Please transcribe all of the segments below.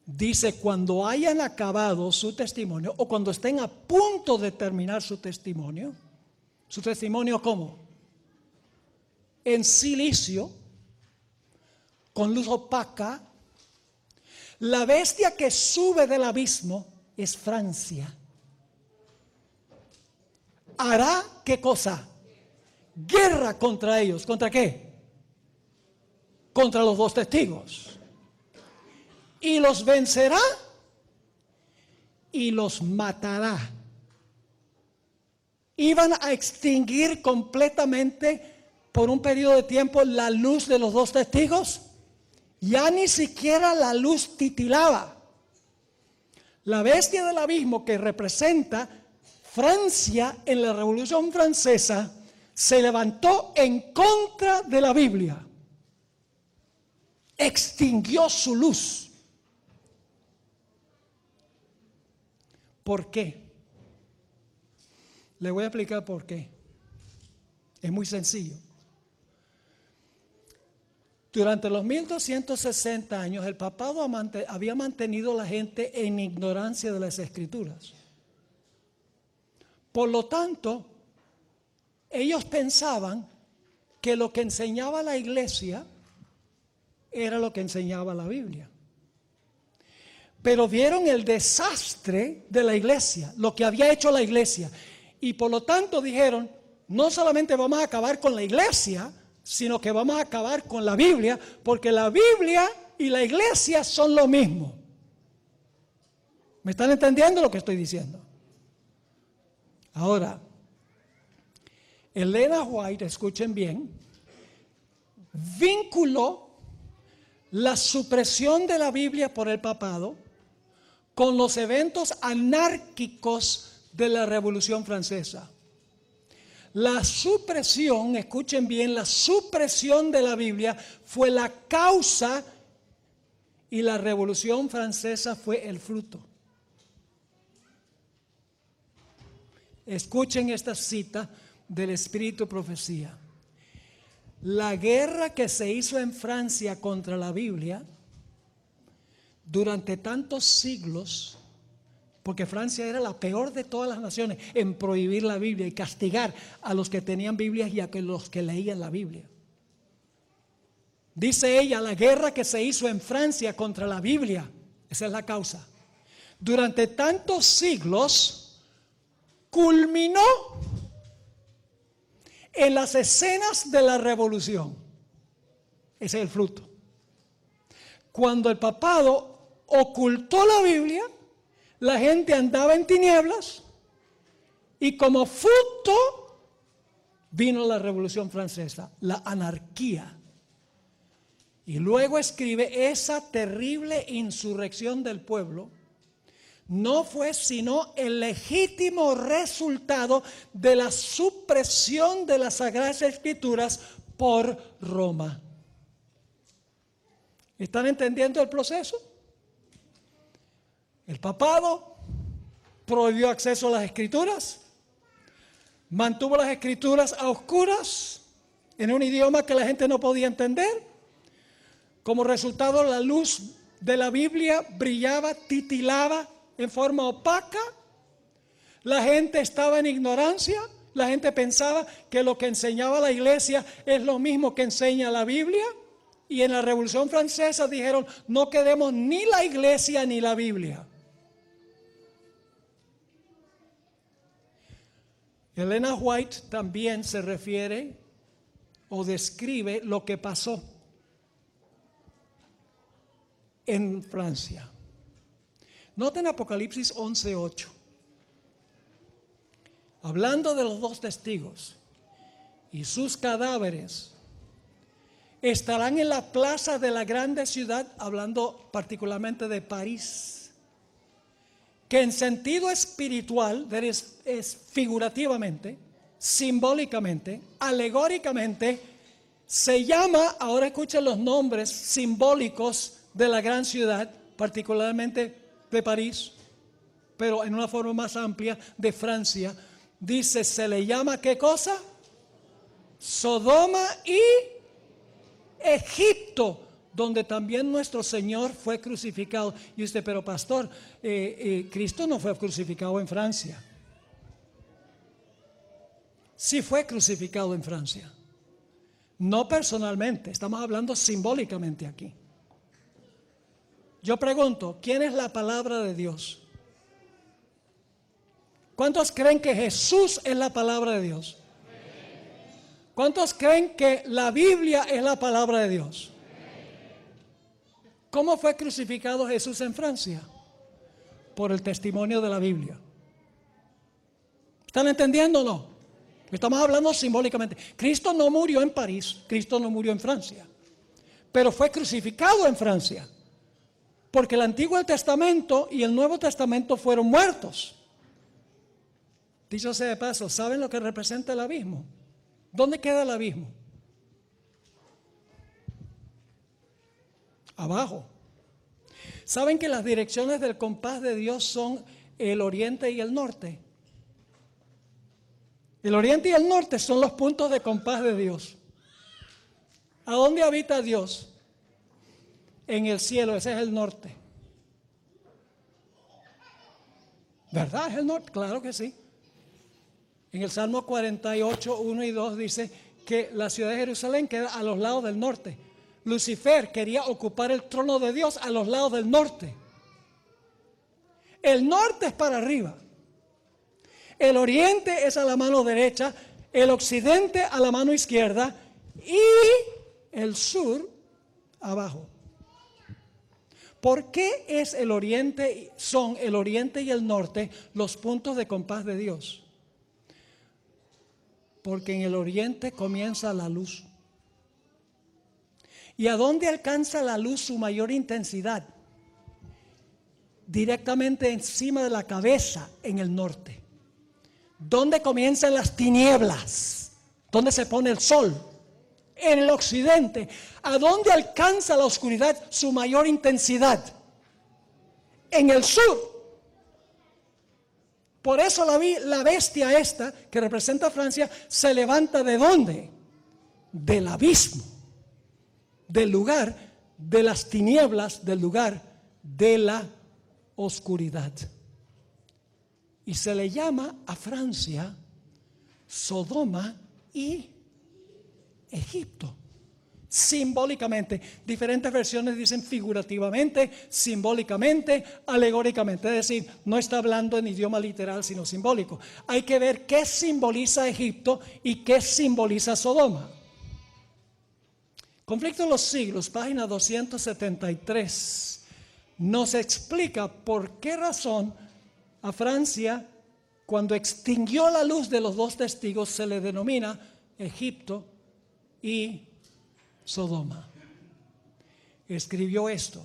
Dice, cuando hayan acabado su testimonio o cuando estén a punto de terminar su testimonio ¿cómo? En silicio, con luz opaca, la bestia que sube del abismo es Francia. Hará, ¿qué cosa? Guerra contra ellos. ¿Contra qué? Contra los dos testigos. Y los vencerá y los matará. Iban a extinguir completamente por un periodo de tiempo la luz de los dos testigos. Ya ni siquiera la luz titilaba. La bestia del abismo, que representa Francia en la Revolución Francesa, se levantó en contra de la Biblia. Extinguió su luz. ¿Por qué? Le voy a explicar por qué. Es muy sencillo. Durante los 1260 años, el papado había mantenido a la gente en ignorancia de las Escrituras. Por lo tanto, ellos pensaban que lo que enseñaba la iglesia era lo que enseñaba la Biblia. Pero vieron el desastre de la iglesia, lo que había hecho la iglesia. Y por lo tanto dijeron, no solamente vamos a acabar con la iglesia, sino que vamos a acabar con la Biblia, porque la Biblia y la iglesia son lo mismo. ¿Me están entendiendo lo que estoy diciendo? Ahora, Elena White, escuchen bien, vinculó la supresión de la Biblia por el papado con los eventos anárquicos de la Revolución Francesa. La supresión, escuchen bien, la supresión de la Biblia fue la causa y la Revolución Francesa fue el fruto. Escuchen esta cita del Espíritu de Profecía. La guerra que se hizo en Francia contra la Biblia durante tantos siglos, porque Francia era la peor de todas las naciones en prohibir la Biblia y castigar a los que tenían Biblias y a los que leían la Biblia. Dice ella, la guerra que se hizo en Francia contra la Biblia, esa es la causa. Durante tantos siglos, culminó en las escenas de la revolución. Ese es el fruto. Cuando el papado ocultó la Biblia, la gente andaba en tinieblas y como fruto vino la Revolución Francesa, la anarquía. Y luego escribe, esa terrible insurrección del pueblo no fue sino el legítimo resultado de la supresión de las Sagradas Escrituras por Roma. ¿Están entendiendo el proceso? El papado prohibió acceso a las Escrituras, mantuvo las Escrituras a oscuras en un idioma que la gente no podía entender. Como resultado, la luz de la Biblia brillaba, titilaba en forma opaca. La gente estaba en ignorancia. La gente pensaba que lo que enseñaba la iglesia es lo mismo que enseña la Biblia. Y en la Revolución Francesa dijeron, no queremos ni la iglesia ni la Biblia. Elena White también se refiere o describe lo que pasó en Francia. Noten Apocalipsis 11:8. Hablando de los dos testigos y sus cadáveres estarán en la plaza de la grande ciudad, hablando particularmente de París, que en sentido espiritual, es figurativamente, simbólicamente, alegóricamente, se llama, ahora escuchen los nombres simbólicos de la gran ciudad, particularmente de París, pero en una forma más amplia de Francia. Dice, se le llama ¿qué cosa? Sodoma y Egipto, donde también nuestro Señor fue crucificado. Y usted, pero pastor, Cristo no fue crucificado en Francia. Sí fue crucificado en Francia. No personalmente, estamos hablando simbólicamente aquí. Yo pregunto, ¿quién es la palabra de Dios? ¿Cuántos creen que Jesús es la palabra de Dios? ¿Cuántos creen que la Biblia es la palabra de Dios? ¿Cómo fue crucificado Jesús en Francia? Por el testimonio de la Biblia. ¿Están entendiendo o no? Estamos hablando simbólicamente. Cristo no murió en París, Cristo no murió en Francia, pero fue crucificado en Francia, porque el Antiguo Testamento y el Nuevo Testamento fueron muertos. Dicho sea de paso, ¿saben lo que representa el abismo? ¿Dónde queda el abismo? Abajo. ¿Saben que las direcciones del compás de Dios son el oriente y el norte? El oriente y el norte son los puntos de compás de Dios. ¿A dónde habita Dios? En el cielo, ese es el norte. ¿Verdad? ¿Es el norte? Claro que sí. En el Salmo 48, 1 y 2 dice que la ciudad de Jerusalén queda a los lados del norte. Lucifer quería ocupar el trono de Dios a los lados del norte. El norte es para arriba. El oriente es a la mano derecha, el occidente a la mano izquierda y el sur abajo. ¿Por qué es el oriente, son el oriente y el norte los puntos de compás de Dios? Porque en el oriente comienza la luz. ¿Y a dónde alcanza la luz su mayor intensidad? Directamente encima de la cabeza, en el norte. ¿Dónde comienzan las tinieblas? ¿Dónde se pone el sol? En el occidente. ¿A dónde alcanza la oscuridad su mayor intensidad? En el sur. Por eso la bestia esta, que representa a Francia, se levanta ¿de dónde? Del abismo, del lugar de las tinieblas, del lugar de la oscuridad. Y se le llama a Francia Sodoma y Egipto. Simbólicamente, diferentes versiones dicen figurativamente, simbólicamente, alegóricamente, es decir, no está hablando en idioma literal sino simbólico. Hay que ver qué simboliza Egipto y qué simboliza Sodoma. Conflicto de los siglos, página 273, nos explica por qué razón a Francia, cuando extinguió la luz de los dos testigos, se le denomina Egipto y Sodoma. Escribió esto: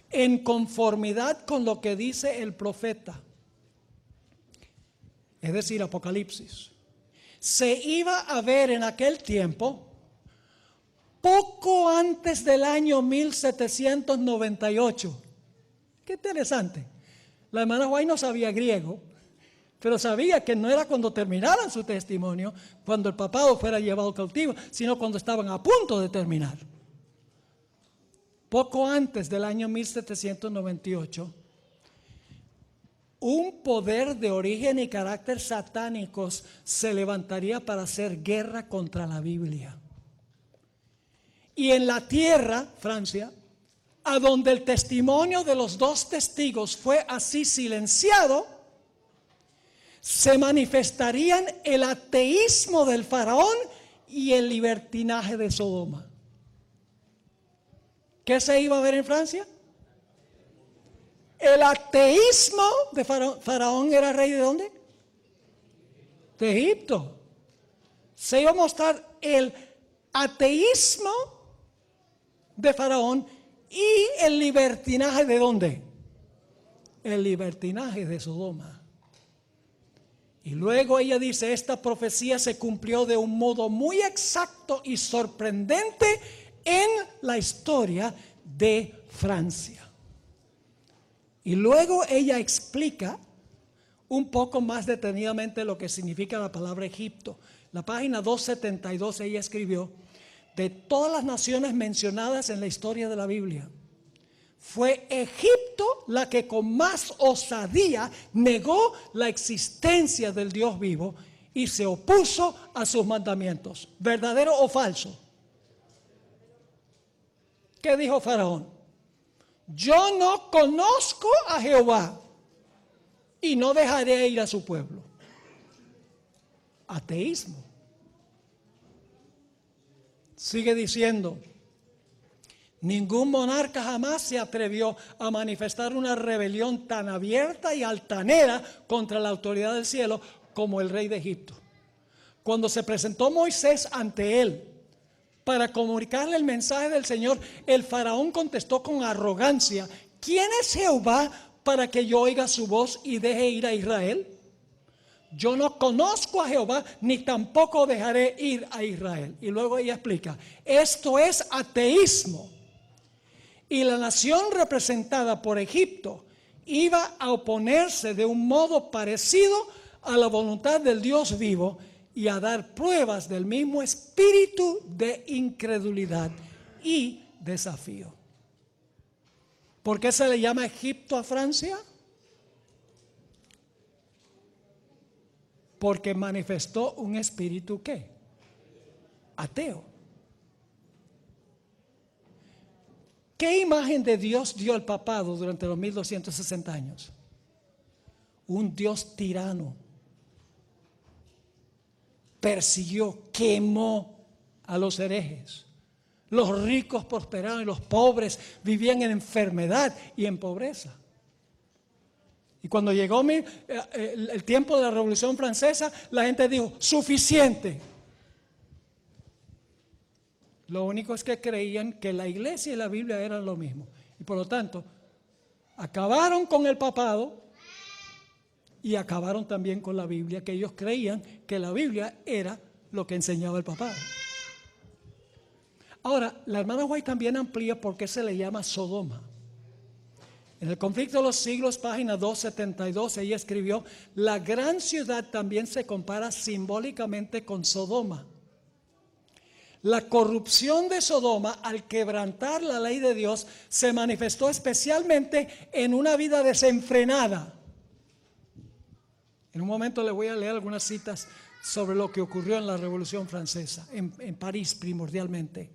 en conformidad con lo que dice el profeta, es decir, Apocalipsis, se iba a ver en aquel tiempo, poco antes del año 1798. Qué interesante. La hermana White no sabía griego, pero sabía que no era cuando terminaran su testimonio, cuando el papado fuera llevado cautivo, sino cuando estaban a punto de terminar. Poco antes del año 1798, un poder de origen y carácter satánicos se levantaría para hacer guerra contra la Biblia. Y en la tierra, Francia, a donde el testimonio de los dos testigos fue así silenciado, se manifestarían el ateísmo del faraón y el libertinaje de Sodoma. ¿Qué se iba a ver en Francia? El ateísmo de Faraón. ¿Faraón era rey de dónde? De Egipto. Se iba a mostrar el ateísmo de Faraón y el libertinaje de dónde? El libertinaje de Sodoma. Y luego ella dice, esta profecía se cumplió de un modo muy exacto y sorprendente en la historia de Francia. Y luego ella explica un poco más detenidamente lo que significa la palabra Egipto. La página 272 ella escribió, de todas las naciones mencionadas en la historia de la Biblia, fue Egipto la que con más osadía negó la existencia del Dios vivo y se opuso a sus mandamientos. ¿Verdadero o falso? ¿Qué dijo Faraón? Yo no conozco a Jehová y no dejaré ir a su pueblo. Ateísmo. Sigue diciendo, ningún monarca jamás se atrevió a manifestar una rebelión tan abierta y altanera contra la autoridad del cielo como el rey de Egipto. Cuando se presentó Moisés ante él para comunicarle el mensaje del Señor, el faraón contestó con arrogancia, ¿quién es Jehová para que yo oiga su voz y deje ir a Israel? Yo no conozco a Jehová, ni tampoco dejaré ir a Israel. Y luego ella explica, esto es ateísmo. Y la nación representada por Egipto iba a oponerse de un modo parecido a la voluntad del Dios vivo y a dar pruebas del mismo espíritu de incredulidad y desafío. ¿Por qué se le llama Egipto a Francia? Porque manifestó un espíritu ¿qué? Ateo. ¿Qué imagen de Dios dio el papado durante los 1260 años? Un Dios tirano. Persiguió, quemó a los herejes. Los ricos prosperaron y los pobres vivían en enfermedad y en pobreza. Y cuando llegó el tiempo de la Revolución Francesa, la gente dijo, suficiente. Lo único es que creían que la iglesia y la Biblia eran lo mismo. Y por lo tanto, acabaron con el papado y acabaron también con la Biblia, que ellos creían que la Biblia era lo que enseñaba el papado. Ahora, la hermana White también amplía por qué se le llama Sodoma. En el conflicto de los siglos, página 272, ella escribió, la gran ciudad también se compara simbólicamente con Sodoma. La corrupción de Sodoma, al quebrantar la ley de Dios, se manifestó especialmente en una vida desenfrenada. En un momento le voy a leer algunas citas sobre lo que ocurrió en la Revolución Francesa, en París primordialmente.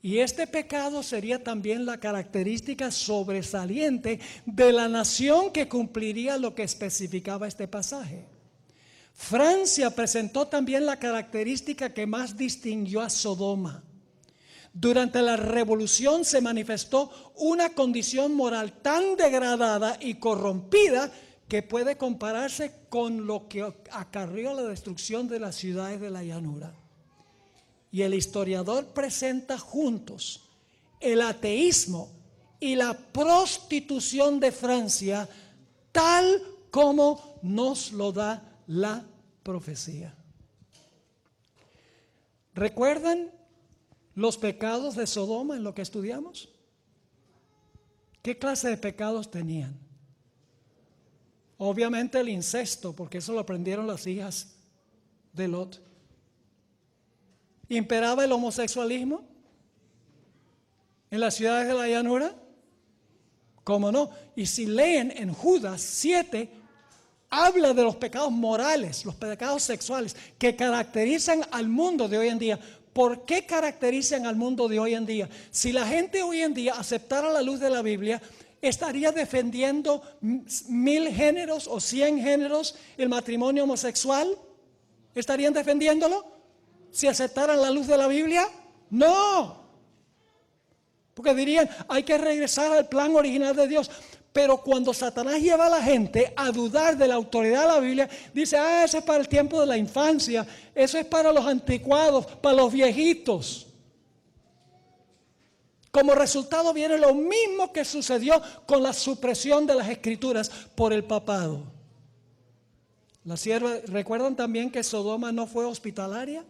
Y este pecado sería también la característica sobresaliente de la nación que cumpliría lo que especificaba este pasaje. Francia presentó también la característica que más distinguió a Sodoma. Durante la revolución se manifestó una condición moral tan degradada y corrompida que puede compararse con lo que acarreó la destrucción de las ciudades de la llanura. Y el historiador presenta juntos el ateísmo y la prostitución de Francia tal como nos lo da la profecía. ¿Recuerdan los pecados de Sodoma en lo que estudiamos? ¿Qué clase de pecados tenían? Obviamente el incesto, porque eso lo aprendieron las hijas de Lot. ¿Imperaba el homosexualismo en las ciudades de la llanura? ¿Cómo no? Y si leen en Judas 7, habla de los pecados morales, los pecados sexuales que caracterizan al mundo de hoy en día. ¿Por qué caracterizan al mundo de hoy en día? Si la gente hoy en día aceptara la luz de la Biblia, ¿estaría defendiendo 1000 géneros o 100 géneros el matrimonio homosexual? ¿Estarían defendiéndolo? Si aceptaran la luz de la Biblia, no. Porque dirían, hay que regresar al plan original de Dios. Pero cuando Satanás lleva a la gente a dudar de la autoridad de la Biblia, dice, eso es para el tiempo de la infancia, eso es para los anticuados, para los viejitos. Como resultado viene lo mismo que sucedió con la supresión de las escrituras por el papado. ¿Recuerdan también que Sodoma no fue hospitalaria?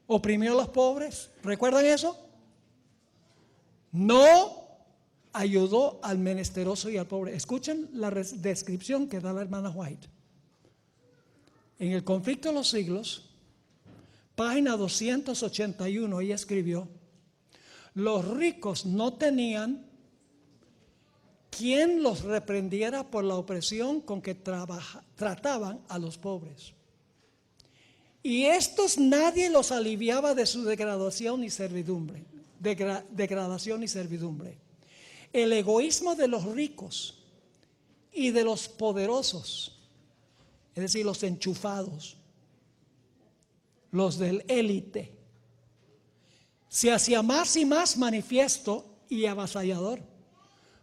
¿Oprimió a los pobres? ¿Recuerdan eso? No ayudó al menesteroso y al pobre. Escuchen la descripción que da la hermana White. En el conflicto de los siglos, página 281, ella escribió: los ricos no tenían quien los reprendiera por la opresión con que trataban a los pobres. Y estos nadie los aliviaba de su degradación y servidumbre. Degradación y servidumbre. El egoísmo de los ricos y de los poderosos, es decir, los enchufados, los del élite, se hacía más y más manifiesto y avasallador.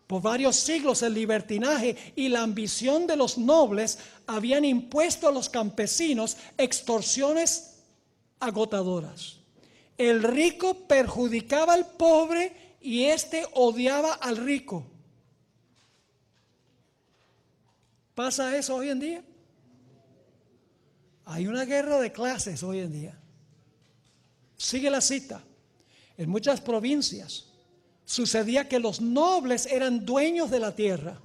Por varios siglos el libertinaje y la ambición de los nobles habían impuesto a los campesinos extorsiones agotadoras. El rico perjudicaba al pobre y éste odiaba al rico. ¿Pasa eso hoy en día? Hay una guerra de clases hoy en día. Sigue la cita. En muchas provincias sucedía que los nobles eran dueños de la tierra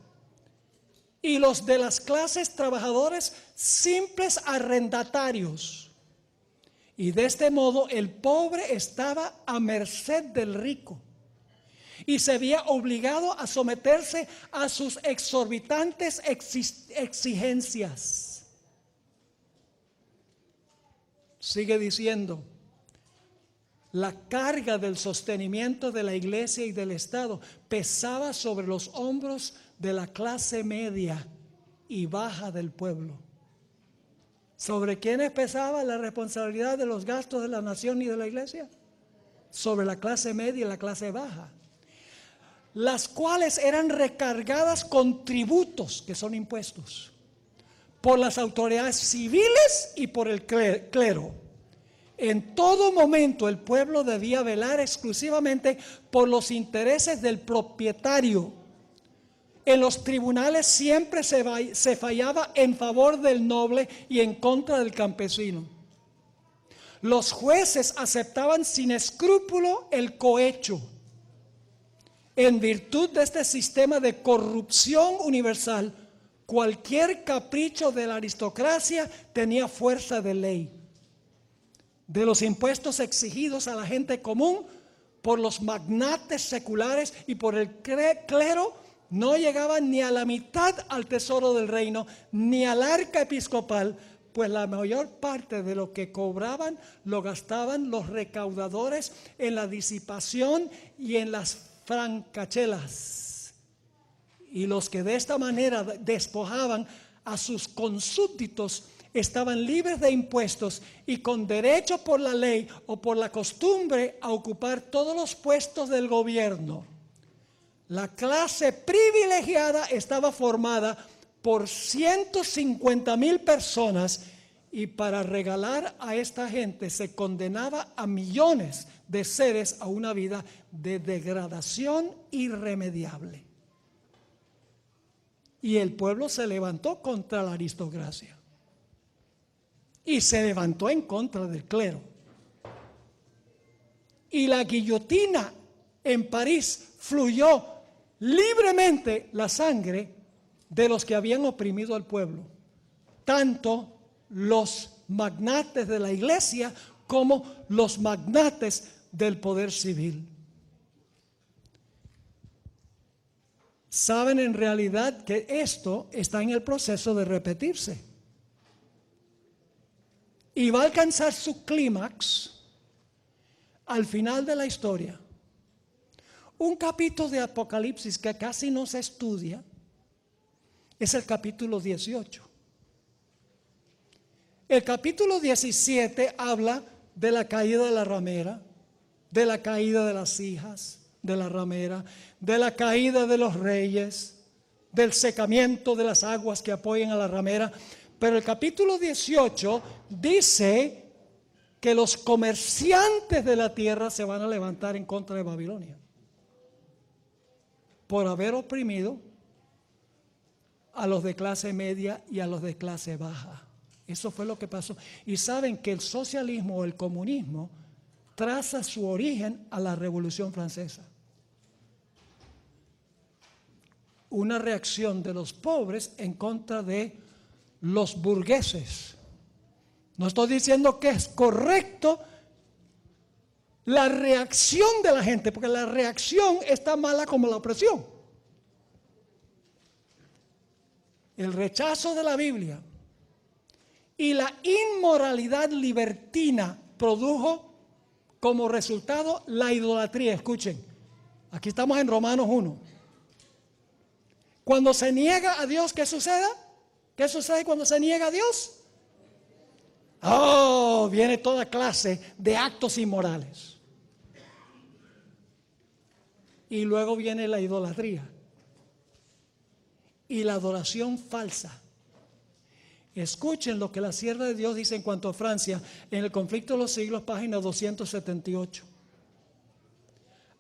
y los de las clases trabajadoras simples arrendatarios. Y de este modo el pobre estaba a merced del rico y se veía obligado a someterse a sus exorbitantes exigencias. Sigue diciendo: la carga del sostenimiento de la iglesia y del Estado pesaba sobre los hombros de la clase media y baja del pueblo. ¿Sobre quiénes pesaba la responsabilidad de los gastos de la nación y de la iglesia? Sobre la clase media y la clase baja, las cuales eran recargadas con tributos, que son impuestos, por las autoridades civiles y por el clero. En todo momento el pueblo debía velar exclusivamente por los intereses del propietario. En los tribunales siempre se fallaba en favor del noble y en contra del campesino. Los jueces aceptaban sin escrúpulo el cohecho. En virtud de este sistema de corrupción universal, cualquier capricho de la aristocracia tenía fuerza de ley. De los impuestos exigidos a la gente común por los magnates seculares y por el clero no llegaban ni a la mitad al tesoro del reino, ni al arca episcopal, pues la mayor parte de lo que cobraban lo gastaban los recaudadores en la disipación y en las francachelas. Y los que de esta manera despojaban a sus consúbditos estaban libres de impuestos y con derecho por la ley o por la costumbre a ocupar todos los puestos del gobierno. La clase privilegiada estaba formada por 150,000 personas y para regalar a esta gente se condenaba a millones de seres a una vida de degradación irremediable. Y el pueblo se levantó contra la aristocracia. Y se levantó en contra del clero. Y la guillotina en París fluyó libremente la sangre de los que habían oprimido al pueblo, tanto los magnates de la iglesia como los magnates del poder civil. Saben en realidad que esto está en el proceso de repetirse. Y va a alcanzar su clímax al final de la historia. Un capítulo de Apocalipsis que casi no se estudia es el capítulo 18. El capítulo 17 habla de la caída de la ramera, de la caída de las hijas de la ramera, de la caída de los reyes, del secamiento de las aguas que apoyan a la ramera. Pero el capítulo 18 dice que los comerciantes de la tierra se van a levantar en contra de Babilonia por haber oprimido a los de clase media y a los de clase baja. Eso fue lo que pasó. Y saben que el socialismo o el comunismo traza su origen a la Revolución Francesa. Una reacción de los pobres en contra de los burgueses. No estoy diciendo que es correcto la reacción de la gente, porque la reacción está mala como la opresión. El rechazo de la Biblia y la inmoralidad libertina produjo como resultado la idolatría. Escuchen, aquí estamos en Romanos 1. Cuando se niega a Dios, ¿qué sucede? ¿Qué sucede cuando se niega a Dios? Oh, viene toda clase de actos inmorales. Y luego viene la idolatría y la adoración falsa. Escuchen lo que la sierva de Dios dice en cuanto a Francia en el conflicto de los siglos, página 278.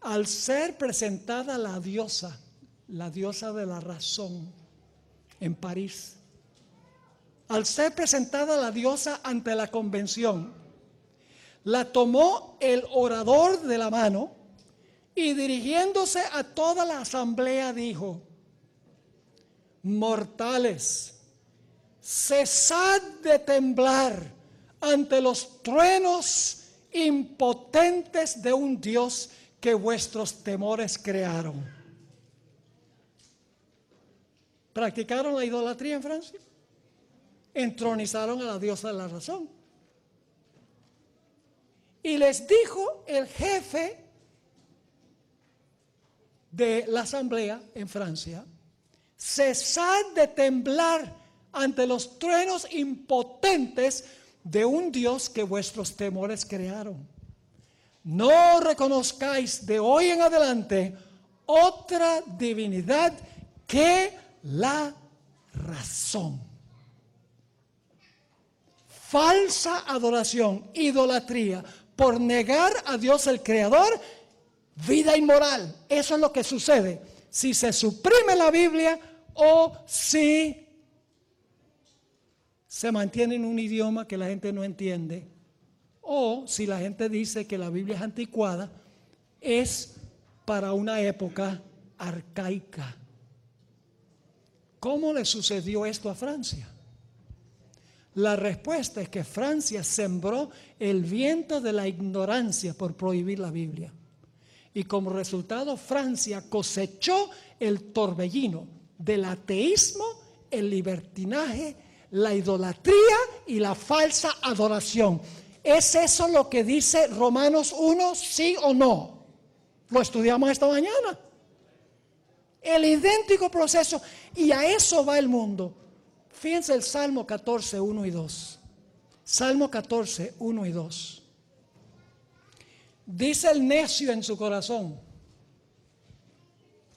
Al ser presentada la diosa de la razón en París, al ser presentada la diosa ante la convención, la tomó el orador de la mano y dirigiéndose a toda la asamblea dijo: mortales, cesad de temblar ante los truenos impotentes de un Dios que vuestros temores crearon. ¿Practicaron la idolatría en Francia? Entronizaron a la diosa de la razón. Y les dijo el jefe de la asamblea en Francia: cesad de temblar ante los truenos impotentes de un Dios que vuestros temores crearon. No reconozcáis de hoy en adelante otra divinidad que la razón. Falsa adoración, idolatría, por negar a Dios el Creador, vida inmoral. Eso es lo que sucede si se suprime la Biblia o si se mantiene en un idioma que la gente no entiende, o si la gente dice que la Biblia es anticuada, es para una época arcaica. ¿Cómo le sucedió esto a Francia? La respuesta es que Francia sembró el viento de la ignorancia por prohibir la Biblia. Y como resultado, Francia cosechó el torbellino del ateísmo, el libertinaje, la idolatría y la falsa adoración. ¿Es eso lo que dice Romanos 1, sí o no? Lo estudiamos esta mañana. El idéntico proceso, y a eso va el mundo. Fíjense el Salmo 14, 1 y 2. Salmo 14, 1 y 2. Dice el necio en su corazón: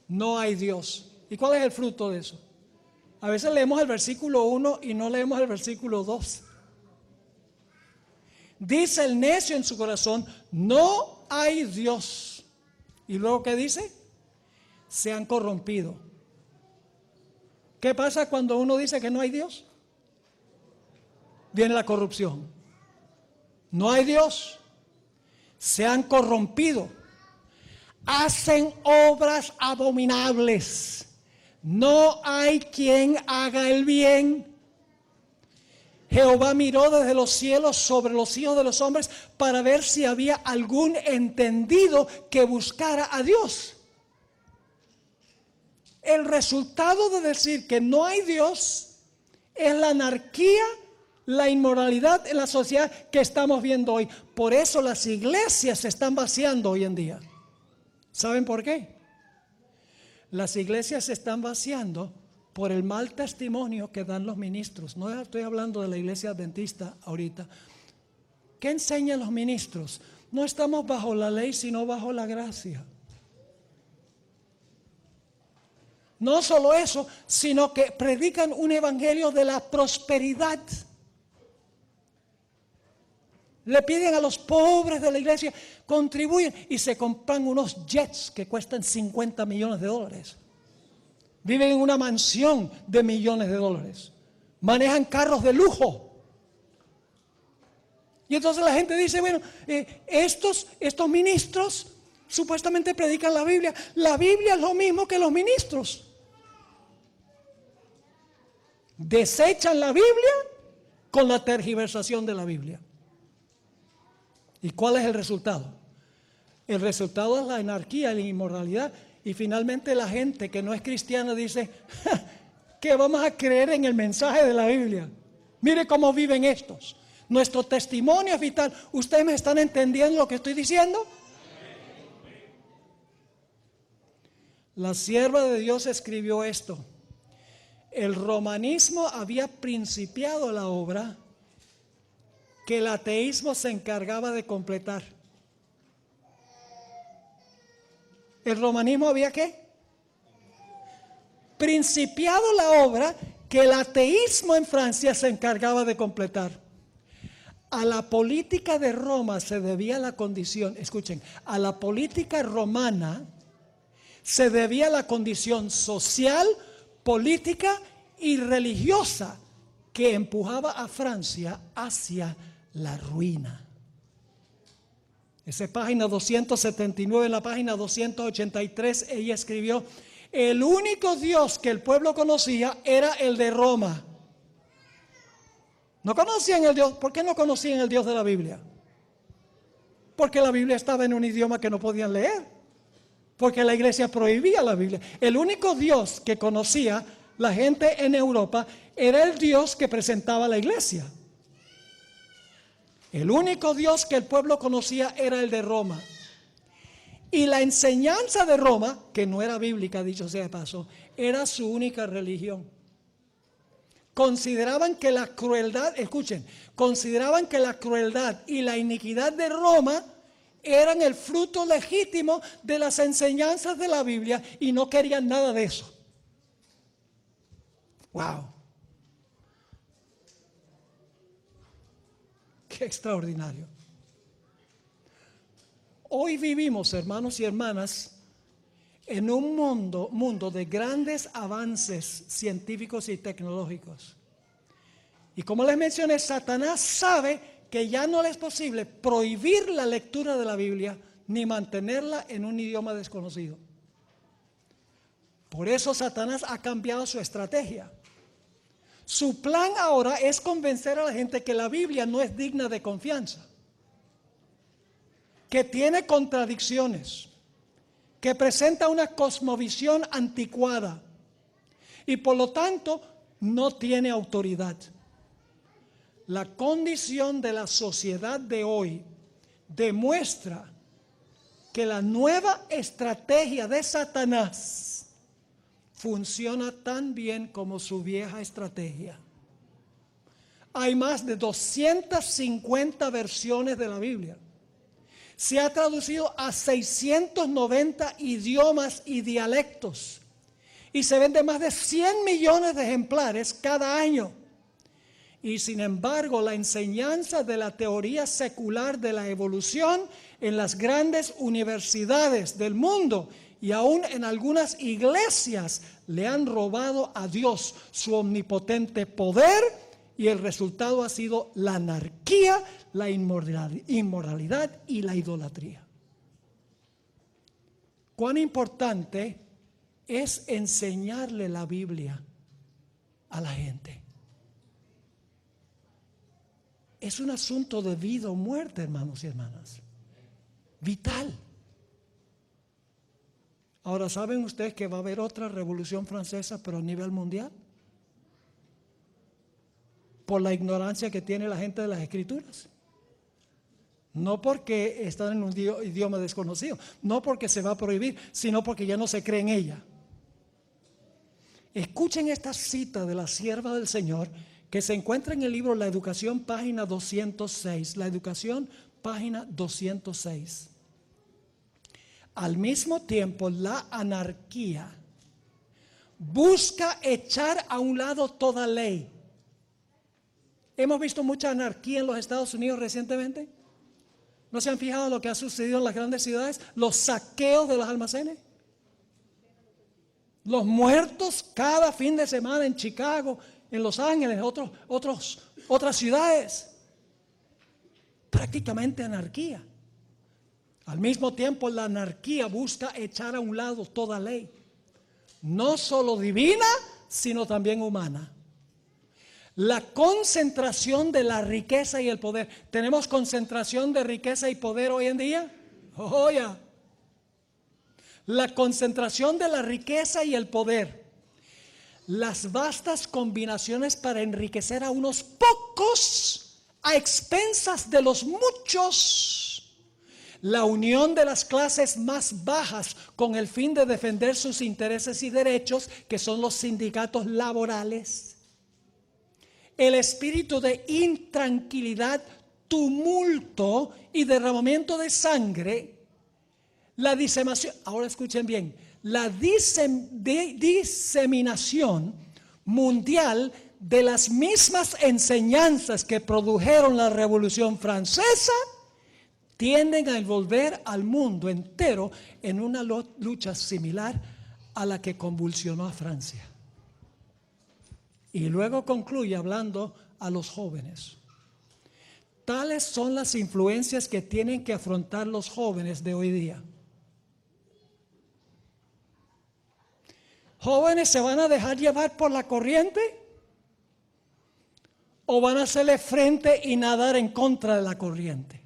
no hay Dios. ¿Y cuál es el fruto de eso? A veces leemos el versículo 1 y no leemos el versículo 2. Dice el necio en su corazón: no hay Dios. ¿Y luego qué dice? Se han corrompido. ¿Qué pasa cuando uno dice que no hay Dios? Viene la corrupción. No hay Dios. Se han corrompido. Hacen obras abominables. No hay quien haga el bien. Jehová miró desde los cielos sobre los hijos de los hombres para ver si había algún entendido que buscara a Dios. El resultado de decir que no hay Dios es la anarquía, la inmoralidad en la sociedad que estamos viendo hoy. Por eso las iglesias se están vaciando hoy en día. ¿Saben por qué? Las iglesias se están vaciando por el mal testimonio que dan los ministros. No estoy hablando de la iglesia adventista ahorita. ¿Qué enseñan los ministros? No estamos bajo la ley, sino bajo la gracia. No solo eso, sino que predican un evangelio de la prosperidad. Le piden a los pobres de la iglesia, contribuyen y se compran unos jets que cuestan $50 millones. Viven en una mansión de millones de dólares. Manejan carros de lujo. Y entonces la gente dice, bueno, estos ministros supuestamente predican la Biblia. La Biblia es lo mismo que los ministros. Desechan la Biblia con la tergiversación de la Biblia. ¿Y cuál es el resultado? El resultado es la anarquía y la inmoralidad. Y finalmente la gente que no es cristiana dice, que vamos a creer en el mensaje de la Biblia. Mire cómo viven estos. Nuestro testimonio es vital. ¿Ustedes me están entendiendo lo que estoy diciendo? La sierva de Dios escribió esto. El romanismo había principiado la obra que el ateísmo se encargaba de completar. ¿El romanismo había qué? Principiado la obra que el ateísmo en Francia se encargaba de completar. A la política de Roma se debía la condición, escuchen, a la política romana se debía la condición social, política y religiosa que empujaba a Francia hacia la ruina. Esa es página 279, en la página 283 ella escribió: el único Dios que el pueblo conocía era el de Roma. No conocían el Dios. ¿Por qué no conocían el Dios de la Biblia? Porque la Biblia estaba en un idioma que no podían leer. Porque la iglesia prohibía la Biblia. El único Dios que conocía la gente en Europa era el Dios que presentaba la iglesia. El único Dios que el pueblo conocía era el de Roma. Y la enseñanza de Roma, que no era bíblica, dicho sea de paso, era su única religión. Consideraban que la crueldad, escuchen, consideraban que la crueldad y la iniquidad de Roma eran el fruto legítimo de las enseñanzas de la Biblia y no querían nada de eso. ¡Wow! ¡Qué extraordinario! Hoy vivimos, hermanos y hermanas, en un mundo de grandes avances científicos y tecnológicos. Y como les mencioné, Satanás sabe que ya no le es posible prohibir la lectura de la Biblia ni mantenerla en un idioma desconocido. Por eso Satanás ha cambiado su estrategia. Su plan ahora es convencer a la gente que la Biblia no es digna de confianza, que tiene contradicciones, que presenta una cosmovisión anticuada y por lo tanto no tiene autoridad. La condición de la sociedad de hoy demuestra que la nueva estrategia de Satanás funciona tan bien como su vieja estrategia. Hay más de 250 versiones de la Biblia. Se ha traducido a 690 idiomas y dialectos. Y se vende más de 100 millones de ejemplares cada año. Y sin embargo, la enseñanza de la teoría secular de la evolución en las grandes universidades del mundo y aún en algunas iglesias le han robado a Dios su omnipotente poder y el resultado ha sido la anarquía, la inmoralidad y la idolatría. ¿Cuán importante es enseñarle la Biblia a la gente? Es un asunto de vida o muerte, hermanos y hermanas. Vital. Ahora, ¿saben ustedes que va a haber otra revolución francesa, pero a nivel mundial? Por la ignorancia que tiene la gente de las Escrituras. No porque están en un idioma desconocido, no porque se va a prohibir, sino porque ya no se cree en ella. Escuchen esta cita de la sierva del Señor que se encuentra en el libro La Educación, página 206. La Educación, página 206. Al mismo tiempo, la anarquía busca echar a un lado toda ley. Hemos visto mucha anarquía en los Estados Unidos recientemente. ¿No se han fijado en lo que ha sucedido en las grandes ciudades? Los saqueos de los almacenes. Los muertos cada fin de semana en Chicago, en Los Ángeles, otras ciudades. Prácticamente anarquía. Al mismo tiempo, la anarquía busca echar a un lado toda ley. No solo divina, sino también humana. La concentración de la riqueza y el poder. ¿Tenemos concentración de riqueza y poder hoy en día? Oh, ya. La concentración de la riqueza y el poder. Las vastas combinaciones para enriquecer a unos pocos a expensas de los muchos. La unión de las clases más bajas con el fin de defender sus intereses y derechos, que son los sindicatos laborales. El espíritu de intranquilidad, tumulto y derramamiento de sangre. La diseminación, ahora escuchen bien, la diseminación mundial de las mismas enseñanzas que produjeron la Revolución Francesa tienden a envolver al mundo entero en una lucha similar a la que convulsionó a Francia. Y luego concluye hablando a los jóvenes. Tales son las influencias que tienen que afrontar los jóvenes de hoy día. ¿Jóvenes se van a dejar llevar por la corriente? ¿O van a hacerle frente y nadar en contra de la corriente?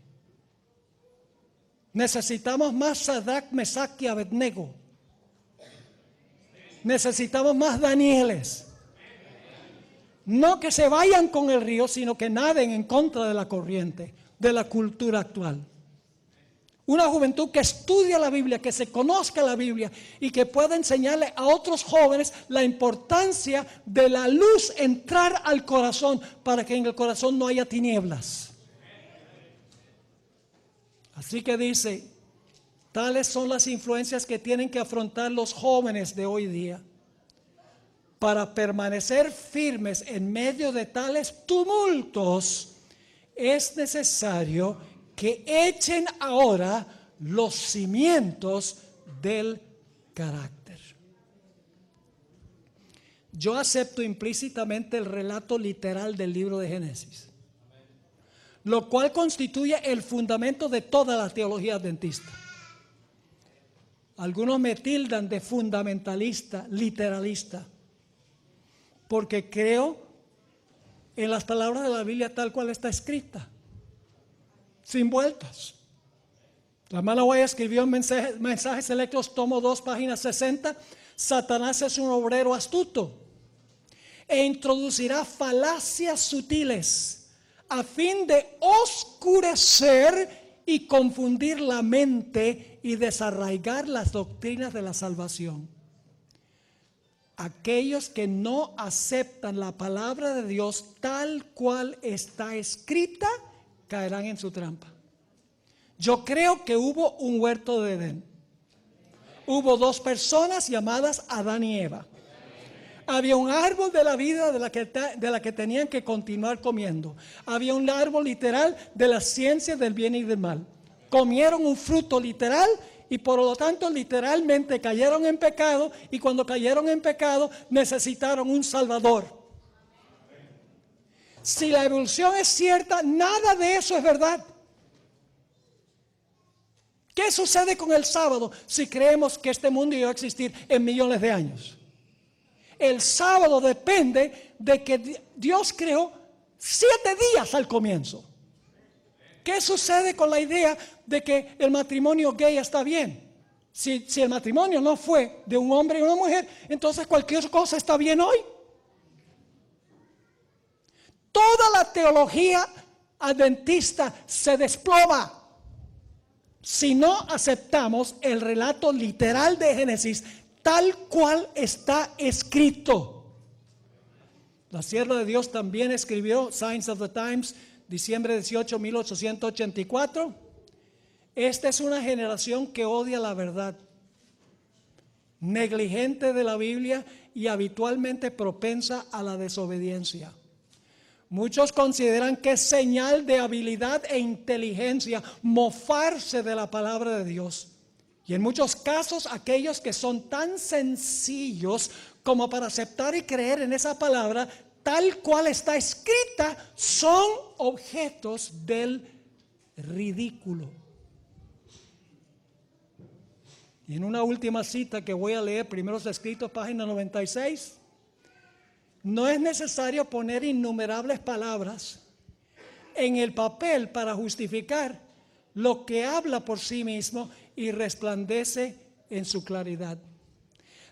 Necesitamos más Sadrach, Mesach y Abednego. Necesitamos más Danieles. No que se vayan con el río, sino que naden en contra de la corriente, de la cultura actual. Una juventud que estudia la Biblia, que se conozca la Biblia y que pueda enseñarle a otros jóvenes la importancia de la luz entrar al corazón para que en el corazón no haya tinieblas. Así que dice, tales son las influencias que tienen que afrontar los jóvenes de hoy día. Para permanecer firmes en medio de tales tumultos, es necesario que echen ahora los cimientos del carácter. Yo acepto implícitamente el relato literal del libro de Génesis, lo cual constituye el fundamento de toda la teología adventista. Algunos me tildan de fundamentalista, literalista, porque creo en las palabras de la Biblia tal cual está escrita, sin vueltas. La hermana White escribió en Mensajes Selectos, tomo 2, página 60, Satanás es un obrero astuto e introducirá falacias sutiles a fin de oscurecer y confundir la mente y desarraigar las doctrinas de la salvación. Aquellos que no aceptan la palabra de Dios tal cual está escrita, caerán en su trampa. Yo creo que hubo un huerto de Edén. Hubo dos personas llamadas Adán y Eva. Había un árbol de la vida de la que tenían que continuar comiendo. Había un árbol literal de la ciencia del bien y del mal. Comieron un fruto literal y por lo tanto literalmente cayeron en pecado, y cuando cayeron en pecado necesitaron un salvador. Si la evolución es cierta, nada de eso es verdad. ¿Qué sucede con el sábado si creemos que este mundo iba a existir en millones de años? El sábado depende de que Dios creó 7 días al comienzo. ¿Qué sucede con la idea de que el matrimonio gay está bien? Si el matrimonio no fue de un hombre y una mujer, entonces cualquier cosa está bien hoy. Toda la teología adventista se desploma si no aceptamos el relato literal de Génesis tal cual está escrito. La sierva de Dios también escribió Signs of the Times, diciembre 18, 1884. Esta es una generación que odia la verdad, negligente de la Biblia y habitualmente propensa a la desobediencia. Muchos consideran que es señal de habilidad e inteligencia mofarse de la palabra de Dios. Y en muchos casos aquellos que son tan sencillos como para aceptar y creer en esa palabra tal cual está escrita son objetos del ridículo. Y en una última cita que voy a leer, Primeros Escritos, página 96. no es necesario poner innumerables palabras en el papel para justificar lo que habla por sí mismo y resplandece en su claridad.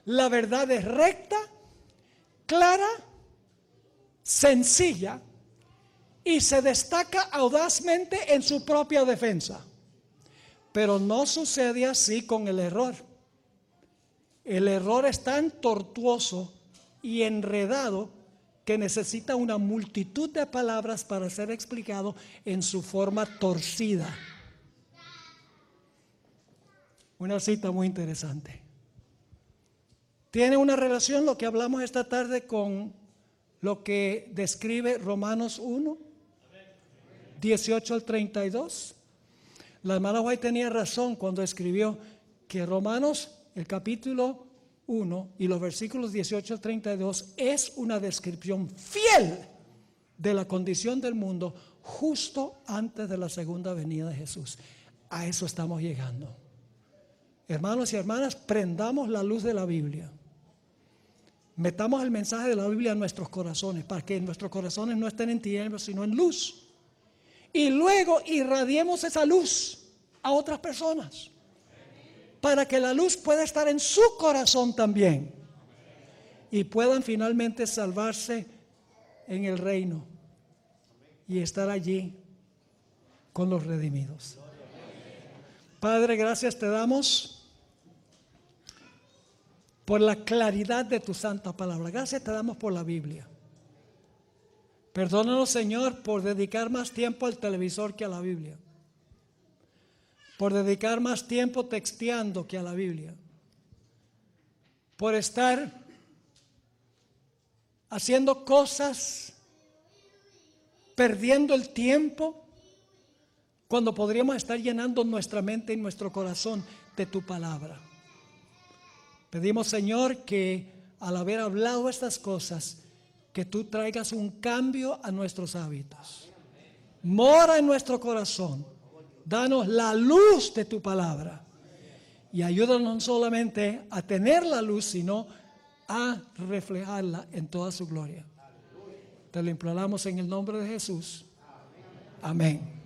La verdad es recta, clara, sencilla y se destaca audazmente en su propia defensa. Pero no sucede así con el error. El error es tan tortuoso y enredado que necesita una multitud de palabras para ser explicado en su forma torcida. Una cita muy interesante. Tiene una relación lo que hablamos esta tarde con lo que describe Romanos 1, 18 al 32. La hermana White tenía razón cuando escribió que Romanos, el capítulo 1 y los versículos 18 al 32 es una descripción fiel de la condición del mundo justo antes de la segunda venida de Jesús. A eso estamos llegando. Hermanos y hermanas, prendamos la luz de la Biblia. Metamos el mensaje de la Biblia en nuestros corazones para que nuestros corazones no estén en tinieblas sino en luz. Y luego irradiemos esa luz a otras personas para que la luz pueda estar en su corazón también y puedan finalmente salvarse en el reino y estar allí con los redimidos. Padre, gracias te damos por la claridad de tu santa palabra. Gracias te damos por la Biblia. Perdónanos, Señor, por dedicar más tiempo al televisor que a la Biblia. Por dedicar más tiempo texteando que a la Biblia. Por estar haciendo cosas, perdiendo el tiempo, cuando podríamos estar llenando nuestra mente y nuestro corazón de tu palabra. Pedimos, Señor, que al haber hablado estas cosas, que tú traigas un cambio a nuestros hábitos. Mora en nuestro corazón. Danos la luz de tu palabra. Y ayúdanos no solamente a tener la luz, sino a reflejarla en toda su gloria. Te lo imploramos en el nombre de Jesús. Amén.